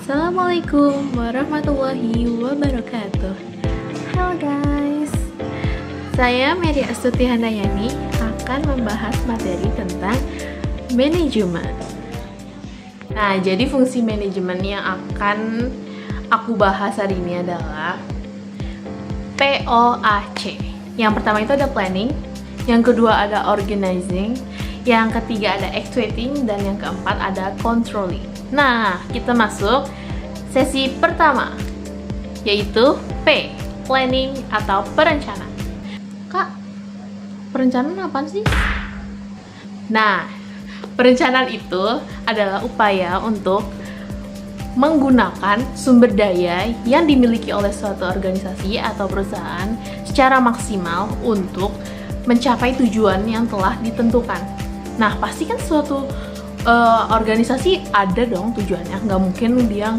Assalamualaikum warahmatullahi wabarakatuh. Halo guys, saya Mary Astuti Handayani akan membahas materi tentang manajemen. Nah, jadi fungsi manajemen yang akan aku bahas hari ini adalah POAC. Yang pertama itu ada planning, yang kedua ada organizing, yang ketiga ada actuating, dan yang keempat ada controlling. Nah, kita masuk sesi pertama, yaitu P, planning atau perencanaan. Kak, perencanaan apa sih? Nah, perencanaan itu adalah upaya untuk menggunakan sumber daya yang dimiliki oleh suatu organisasi atau perusahaan secara maksimal untuk mencapai tujuan yang telah ditentukan. Nah, pasti kan suatu organisasi ada dong tujuannya, nggak mungkin dia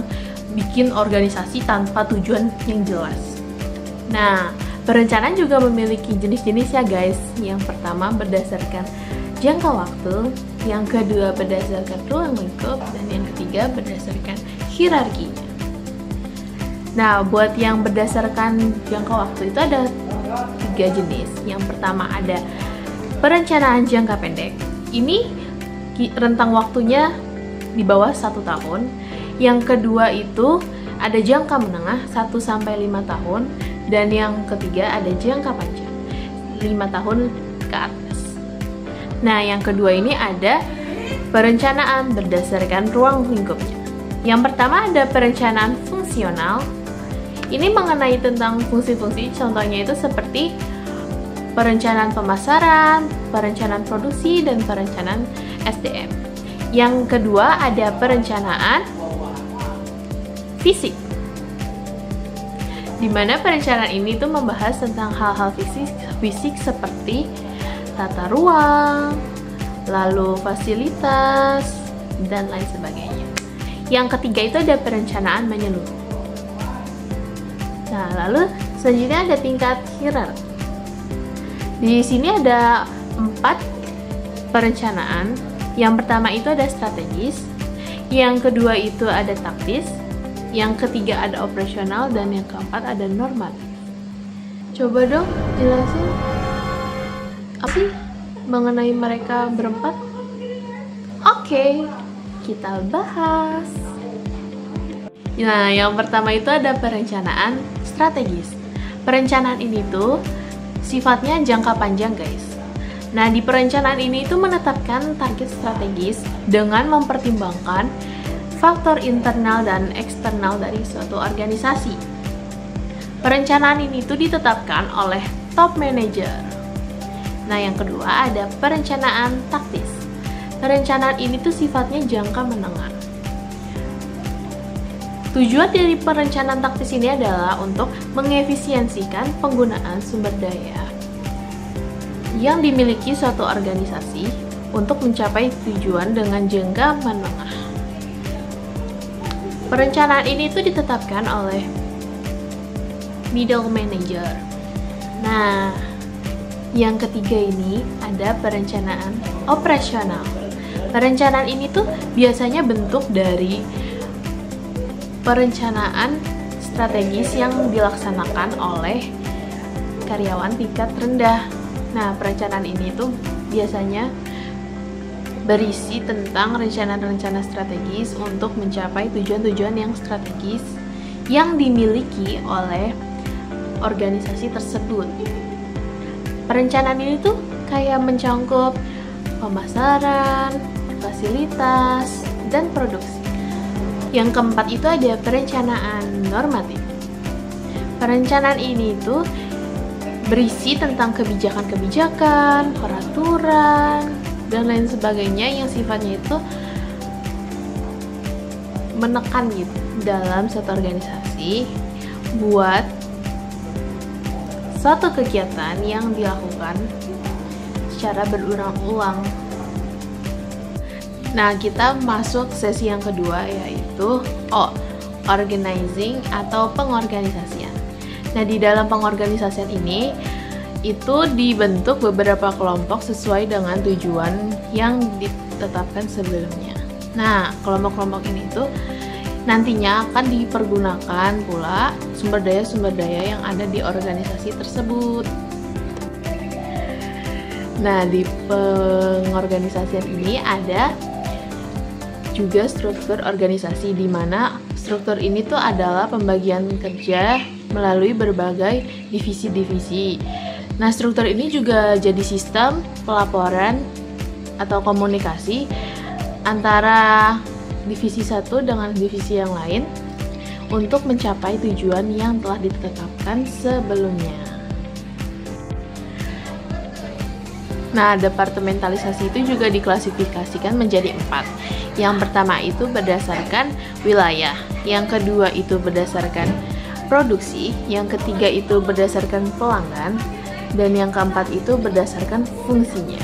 bikin organisasi tanpa tujuan yang jelas. Nah, perencanaan juga memiliki jenis-jenis ya guys. Yang pertama berdasarkan jangka waktu, yang kedua berdasarkan ruang lingkup, dan yang ketiga berdasarkan hierarkinya. Nah, buat yang berdasarkan jangka waktu itu ada 3 jenis. Yang pertama ada perencanaan jangka pendek. Ini rentang waktunya di bawah 1 tahun. Yang kedua itu ada jangka menengah 1-5 tahun, dan yang ketiga ada jangka panjang 5 tahun ke atas. Nah, yang kedua ini ada perencanaan berdasarkan ruang lingkupnya. Yang pertama ada perencanaan fungsional. Ini mengenai tentang fungsi-fungsi, contohnya itu seperti perencanaan pemasaran, perencanaan produksi, dan perencanaan SDM. Yang kedua ada perencanaan fisik, di mana perencanaan ini tuh membahas tentang hal-hal fisik seperti tata ruang, lalu fasilitas, dan lain sebagainya. Yang ketiga itu ada perencanaan menyeluruh. Nah, lalu selanjutnya ada tingkat hierarki. Di sini ada 4 perencanaan. Yang pertama itu ada strategis, yang kedua itu ada taktis, yang ketiga ada operasional, dan yang keempat ada normatif. Coba dong jelasin apa sih mengenai mereka berempat? Oke, kita bahas. Nah, yang pertama itu ada perencanaan strategis. Perencanaan ini tuh sifatnya jangka panjang guys. Nah, di perencanaan ini itu menetapkan target strategis dengan mempertimbangkan faktor internal dan eksternal dari suatu organisasi. Perencanaan ini itu ditetapkan oleh top manager. Nah, yang kedua ada perencanaan taktis. Perencanaan ini tuh sifatnya jangka menengah. Tujuan dari perencanaan taktis ini adalah untuk mengefisiensikan penggunaan sumber daya yang dimiliki suatu organisasi untuk mencapai tujuan dengan jangka menengah. Perencanaan ini itu ditetapkan oleh middle manager. Nah, yang ketiga ini ada perencanaan operasional. Perencanaan ini tuh biasanya bentuk dari perencanaan strategis yang dilaksanakan oleh karyawan tingkat rendah. Nah, perencanaan ini tuh biasanya berisi tentang rencana-rencana strategis untuk mencapai tujuan-tujuan yang strategis yang dimiliki oleh organisasi tersebut. Perencanaan ini tuh kayak mencangkup pemasaran, fasilitas, dan produksi. Yang keempat itu ada perencanaan normatif. Perencanaan ini tuh berisi tentang kebijakan-kebijakan, peraturan, dan lain sebagainya yang sifatnya itu menekan gitu dalam satu organisasi buat suatu kegiatan yang dilakukan secara berulang-ulang. Nah, kita masuk sesi yang kedua, yaitu organizing atau pengorganisasian. Nah, di dalam pengorganisasian ini itu dibentuk beberapa kelompok sesuai dengan tujuan yang ditetapkan sebelumnya. Nah, kelompok-kelompok ini tuh nantinya akan dipergunakan pula sumber daya yang ada di organisasi tersebut. Nah, di pengorganisasian ini ada juga struktur organisasi, di mana struktur ini tuh adalah pembagian kerja melalui berbagai divisi-divisi. Nah, struktur ini juga jadi sistem pelaporan atau komunikasi antara divisi satu dengan divisi yang lain untuk mencapai tujuan yang telah ditetapkan sebelumnya. Nah, departementalisasi itu juga diklasifikasikan menjadi 4. Yang pertama itu berdasarkan wilayah, yang kedua itu berdasarkan produksi, yang ketiga itu berdasarkan pelanggan, dan yang keempat itu berdasarkan fungsinya.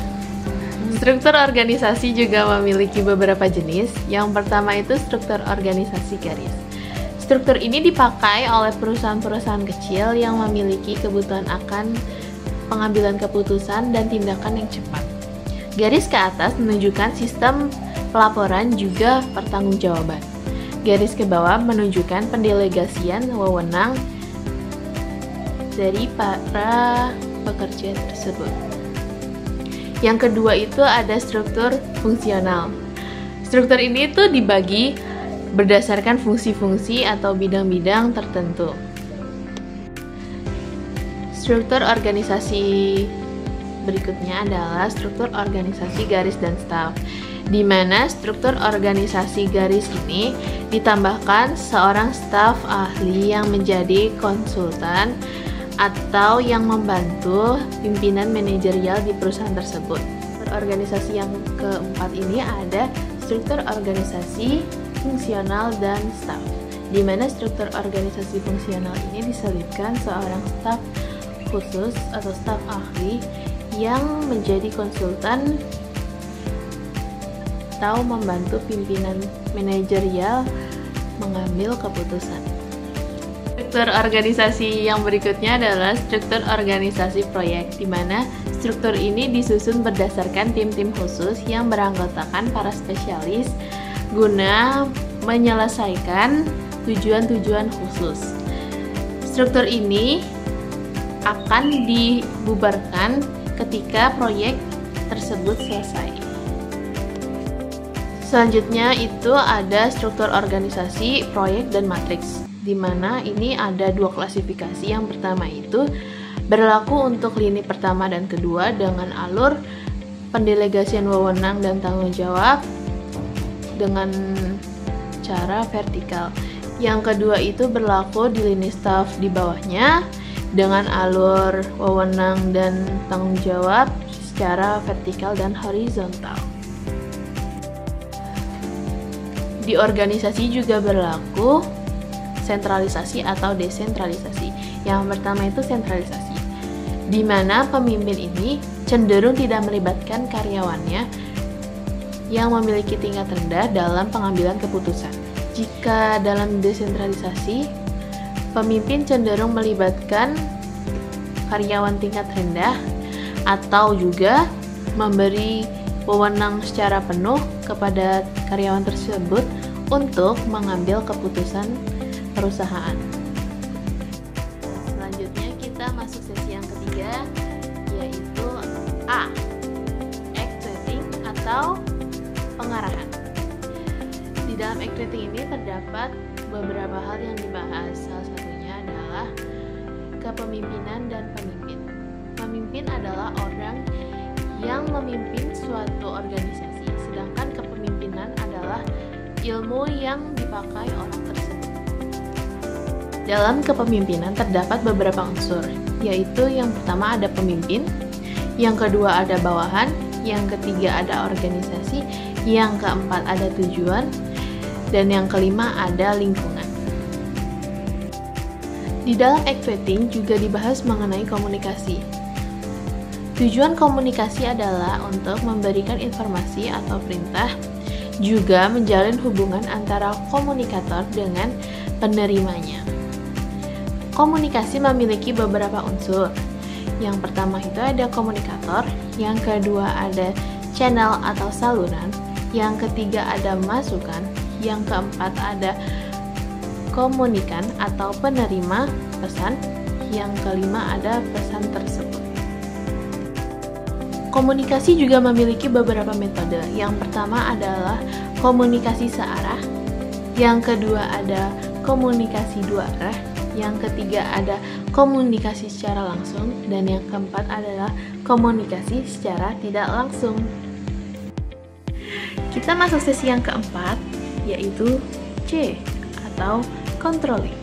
Struktur organisasi juga memiliki beberapa jenis. Yang pertama itu struktur organisasi garis. Struktur ini dipakai oleh perusahaan-perusahaan kecil yang memiliki kebutuhan akan pengambilan keputusan dan tindakan yang cepat. Garis ke atas menunjukkan sistem pelaporan juga pertanggungjawaban. Garis ke bawah menunjukkan pendelegasian wewenang dari para pekerja tersebut. Yang kedua itu ada struktur fungsional. Struktur ini tuh dibagi berdasarkan fungsi-fungsi atau bidang-bidang tertentu. Struktur organisasi berikutnya adalah struktur organisasi garis dan staf, di mana struktur organisasi garis ini ditambahkan seorang staf ahli yang menjadi konsultan atau yang membantu pimpinan manajerial di perusahaan tersebut. Organisasi yang keempat ini ada struktur organisasi fungsional dan staf, di mana struktur organisasi fungsional ini diselipkan seorang staf khusus atau staf ahli yang menjadi konsultan atau membantu pimpinan manajerial mengambil keputusan. Struktur organisasi yang berikutnya adalah struktur organisasi proyek, di mana struktur ini disusun berdasarkan tim-tim khusus yang beranggotakan para spesialis guna menyelesaikan tujuan-tujuan khusus. Struktur ini akan dibubarkan ketika proyek tersebut selesai. Selanjutnya itu ada struktur organisasi, proyek, dan matriks, di mana ini ada 2 klasifikasi. Yang pertama itu berlaku untuk lini pertama dan kedua dengan alur pendelegasian wewenang dan tanggung jawab dengan cara vertikal. Yang kedua itu berlaku di lini staf di bawahnya dengan alur wewenang dan tanggung jawab secara vertikal dan horizontal. Di organisasi juga berlaku sentralisasi atau desentralisasi. Yang pertama itu sentralisasi, di mana pemimpin ini cenderung tidak melibatkan karyawannya yang memiliki tingkat rendah dalam pengambilan keputusan. Jika dalam desentralisasi, pemimpin cenderung melibatkan karyawan tingkat rendah atau juga memberi wewenang secara penuh kepada karyawan tersebut untuk mengambil keputusan perusahaan. Selanjutnya kita masuk sesi yang ketiga, yaitu A. Actuating atau pengarahan. Di dalam actuating ini terdapat beberapa hal yang dibahas. Salah satunya adalah kepemimpinan dan pemimpin. Pemimpin adalah orang yang memimpin suatu organisasi, sedangkan kepemimpinan adalah ilmu yang dipakai orang tersebut. Dalam kepemimpinan terdapat beberapa unsur, yaitu yang pertama ada pemimpin, yang kedua ada bawahan, yang ketiga ada organisasi, yang keempat ada tujuan, dan yang kelima ada lingkungan. Di dalam actuating juga dibahas mengenai komunikasi. Tujuan komunikasi adalah untuk memberikan informasi atau perintah, juga menjalin hubungan antara komunikator dengan penerimanya. Komunikasi memiliki beberapa unsur. Yang pertama itu ada komunikator, yang kedua ada channel atau saluran, yang ketiga ada masukan, yang keempat ada komunikan atau penerima pesan. Yang kelima ada pesan tersebut. Komunikasi juga memiliki beberapa metode. Yang pertama adalah komunikasi searah. Yang kedua ada komunikasi dua arah. Yang ketiga ada komunikasi secara langsung. Dan yang keempat adalah komunikasi secara tidak langsung. Kita masuk sesi yang keempat, yaitu C atau controlling.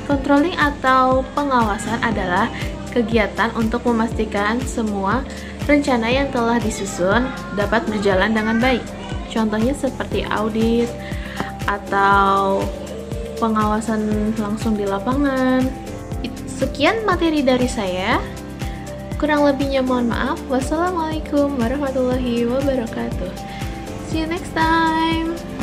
Controlling atau pengawasan adalah kegiatan untuk memastikan semua rencana yang telah disusun dapat berjalan dengan baik. Contohnya seperti audit atau pengawasan langsung di lapangan. Sekian materi dari saya. Kurang lebihnya mohon maaf. Wassalamualaikum warahmatullahi wabarakatuh. See you next time.